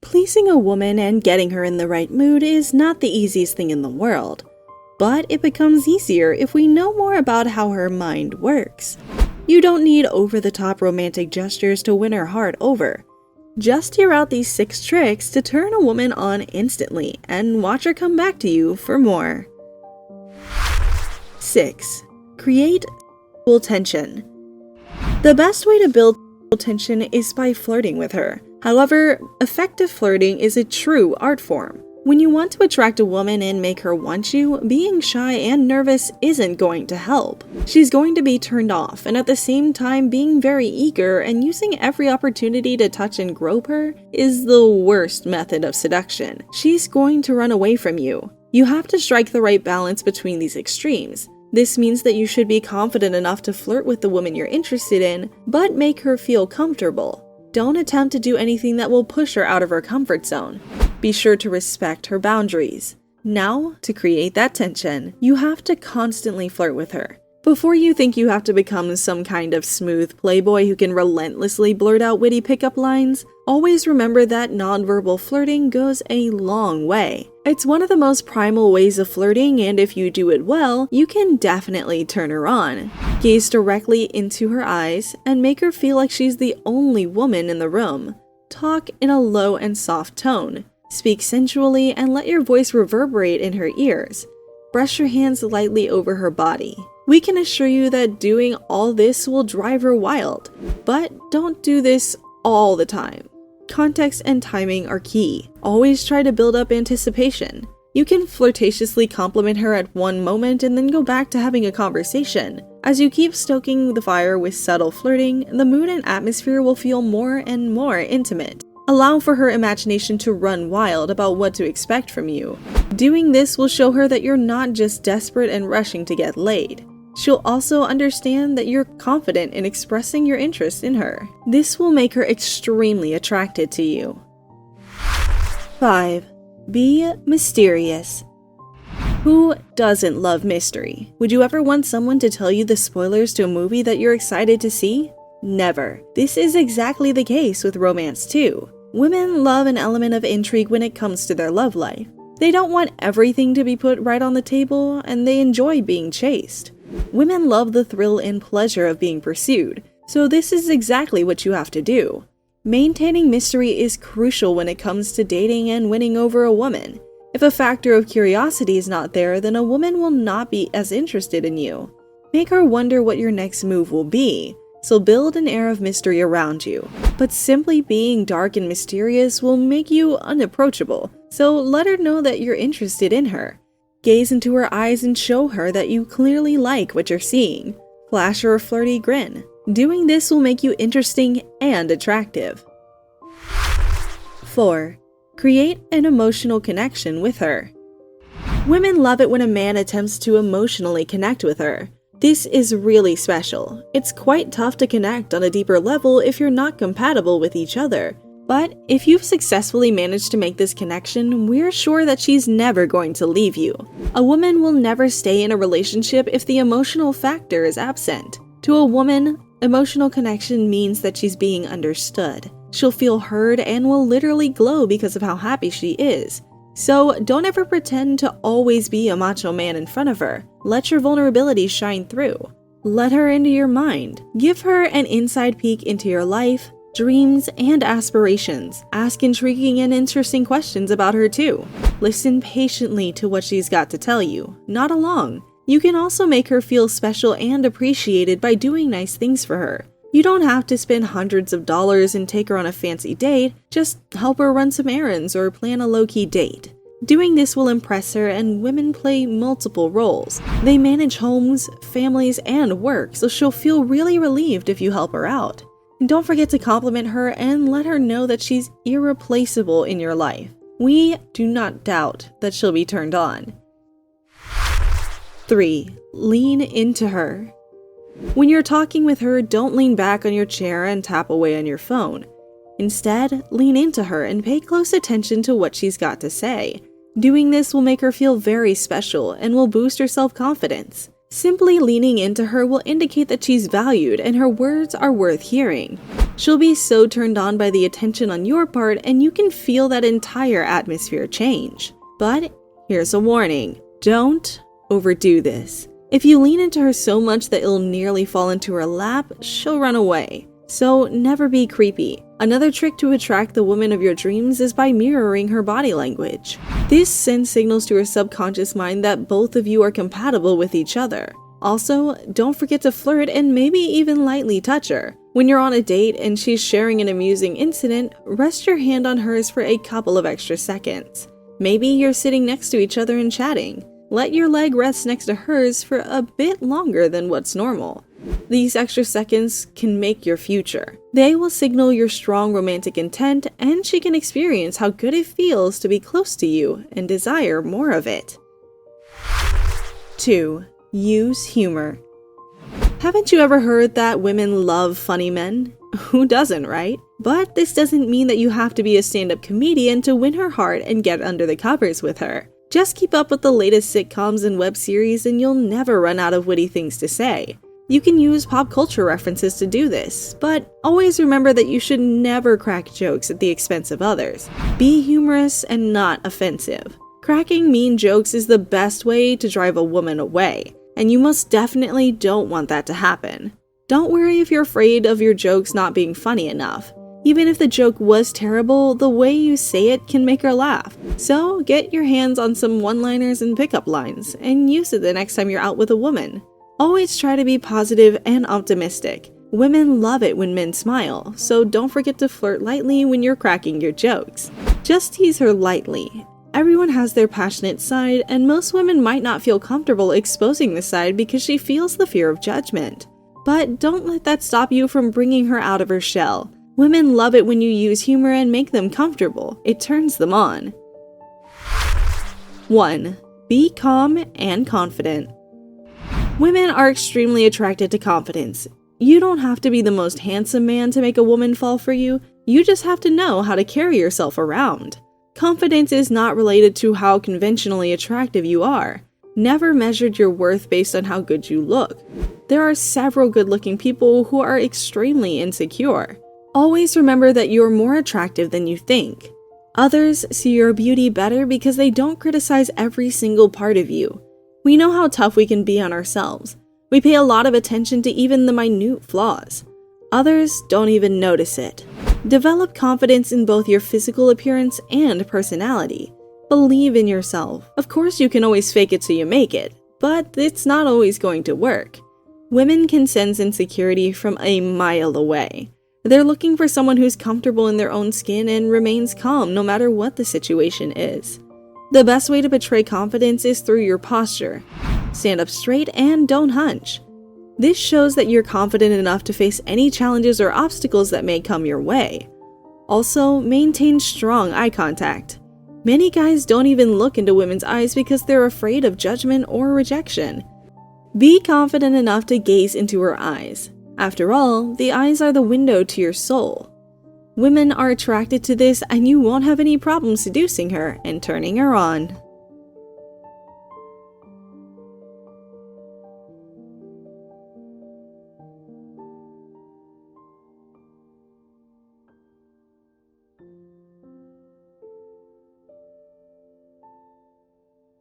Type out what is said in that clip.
Pleasing a woman and getting her in the right mood is not the easiest thing in the world, but it becomes easier if we know more about how her mind works. You don't need over-the-top romantic gestures to win her heart over. Just hear out these 6 tricks to turn a woman on instantly and watch her come back to you for more. 6. Create sexual tension. The best way to build sexual tension is by flirting with her. However, effective flirting is a true art form. When you want to attract a woman and make her want you, being shy and nervous isn't going to help. She's going to be turned off, and at the same time being very eager and using every opportunity to touch and grope her is the worst method of seduction. She's going to run away from you. You have to strike the right balance between these extremes. This means that you should be confident enough to flirt with the woman you're interested in, but make her feel comfortable. Don't attempt to do anything that will push her out of her comfort zone. Be sure to respect her boundaries. Now, to create that tension, you have to constantly flirt with her. Before you think you have to become some kind of smooth playboy who can relentlessly blurt out witty pickup lines, always remember that nonverbal flirting goes a long way. It's one of the most primal ways of flirting, and if you do it well, you can definitely turn her on. Gaze directly into her eyes and make her feel like she's the only woman in the room. Talk in a low and soft tone. Speak sensually and let your voice reverberate in her ears. Brush your hands lightly over her body. We can assure you that doing all this will drive her wild, but don't do this all the time. Context and timing are key. Always try to build up anticipation. You can flirtatiously compliment her at one moment and then go back to having a conversation. As you keep stoking the fire with subtle flirting, the mood and atmosphere will feel more and more intimate. Allow for her imagination to run wild about what to expect from you. Doing this will show her that you're not just desperate and rushing to get laid. She'll also understand that you're confident in expressing your interest in her. This will make her extremely attracted to you. 5. Be mysterious. Who doesn't love mystery? Would you ever want someone to tell you the spoilers to a movie that you're excited to see? Never. This is exactly the case with romance too. Women love an element of intrigue when it comes to their love life. They don't want everything to be put right on the table, and they enjoy being chased. Women love the thrill and pleasure of being pursued, so this is exactly what you have to do. Maintaining mystery is crucial when it comes to dating and winning over a woman. If a factor of curiosity is not there, then a woman will not be as interested in you. Make her wonder what your next move will be, so build an air of mystery around you. But simply being dark and mysterious will make you unapproachable, so let her know that you're interested in her. Gaze into her eyes and show her that you clearly like what you're seeing. Flash her a flirty grin. Doing this will make you interesting and attractive. 4. Create an emotional connection with her. Women love it when a man attempts to emotionally connect with her. This is really special. It's quite tough to connect on a deeper level if you're not compatible with each other. But if you've successfully managed to make this connection, we're sure that she's never going to leave you. A woman will never stay in a relationship if the emotional factor is absent. To a woman, emotional connection means that she's being understood. She'll feel heard and will literally glow because of how happy she is. So don't ever pretend to always be a macho man in front of her. Let your vulnerability shine through. Let her into your mind. Give her an inside peek into your life, dreams, and aspirations. Ask intriguing and interesting questions about her too. Listen patiently to what she's got to tell you, nod along. You can also make her feel special and appreciated by doing nice things for her. You don't have to spend hundreds of dollars and take her on a fancy date, just help her run some errands or plan a low-key date. Doing this will impress her, and women play multiple roles. They manage homes, families, and work, so she'll feel really relieved if you help her out. And don't forget to compliment her and let her know that she's irreplaceable in your life. We do not doubt that she'll be turned on. 3. Lean into her. When you're talking with her, don't lean back on your chair and tap away on your phone. Instead, lean into her and pay close attention to what she's got to say. Doing this will make her feel very special and will boost her self-confidence. Simply leaning into her will indicate that she's valued and her words are worth hearing. She'll be so turned on by the attention on your part, and you can feel that entire atmosphere change. But here's a warning. Don't overdo this. If you lean into her so much that you'll nearly fall into her lap, she'll run away. So never be creepy. Another trick to attract the woman of your dreams is by mirroring her body language. This sends signals to her subconscious mind that both of you are compatible with each other. Also, don't forget to flirt and maybe even lightly touch her. When you're on a date and she's sharing an amusing incident, rest your hand on hers for a couple of extra seconds. Maybe you're sitting next to each other and chatting. Let your leg rest next to hers for a bit longer than what's normal. These extra seconds can make your future. They will signal your strong romantic intent, and she can experience how good it feels to be close to you and desire more of it. 2. Use humor. Haven't you ever heard that women love funny men? Who doesn't, right? But this doesn't mean that you have to be a stand-up comedian to win her heart and get under the covers with her. Just keep up with the latest sitcoms and web series and you'll never run out of witty things to say. You can use pop culture references to do this, but always remember that you should never crack jokes at the expense of others. Be humorous and not offensive. Cracking mean jokes is the best way to drive a woman away, and you most definitely don't want that to happen. Don't worry if you're afraid of your jokes not being funny enough. Even if the joke was terrible, the way you say it can make her laugh. So get your hands on some one-liners and pickup lines, and use it the next time you're out with a woman. Always try to be positive and optimistic. Women love it when men smile, so don't forget to flirt lightly when you're cracking your jokes. Just tease her lightly. Everyone has their passionate side, and most women might not feel comfortable exposing this side because she feels the fear of judgment. But don't let that stop you from bringing her out of her shell. Women love it when you use humor and make them comfortable. It turns them on. 1. Be calm and confident. Women are extremely attracted to confidence. You don't have to be the most handsome man to make a woman fall for you. You just have to know how to carry yourself around. Confidence is not related to how conventionally attractive you are. Never measured your worth based on how good you look. There are several good-looking people who are extremely insecure. Always remember that you're more attractive than you think. Others see your beauty better because they don't criticize every single part of you. We know how tough we can be on ourselves. We pay a lot of attention to even the minute flaws. Others don't even notice it. Develop confidence in both your physical appearance and personality. Believe in yourself. Of course, you can always fake it till you make it, but it's not always going to work. Women can sense insecurity from a mile away. They're looking for someone who's comfortable in their own skin and remains calm no matter what the situation is. The best way to portray confidence is through your posture. Stand up straight and don't hunch. This shows that you're confident enough to face any challenges or obstacles that may come your way. Also, maintain strong eye contact. Many guys don't even look into women's eyes because they're afraid of judgment or rejection. Be confident enough to gaze into her eyes. After all, the eyes are the window to your soul. Women are attracted to this and you won't have any problem seducing her and turning her on.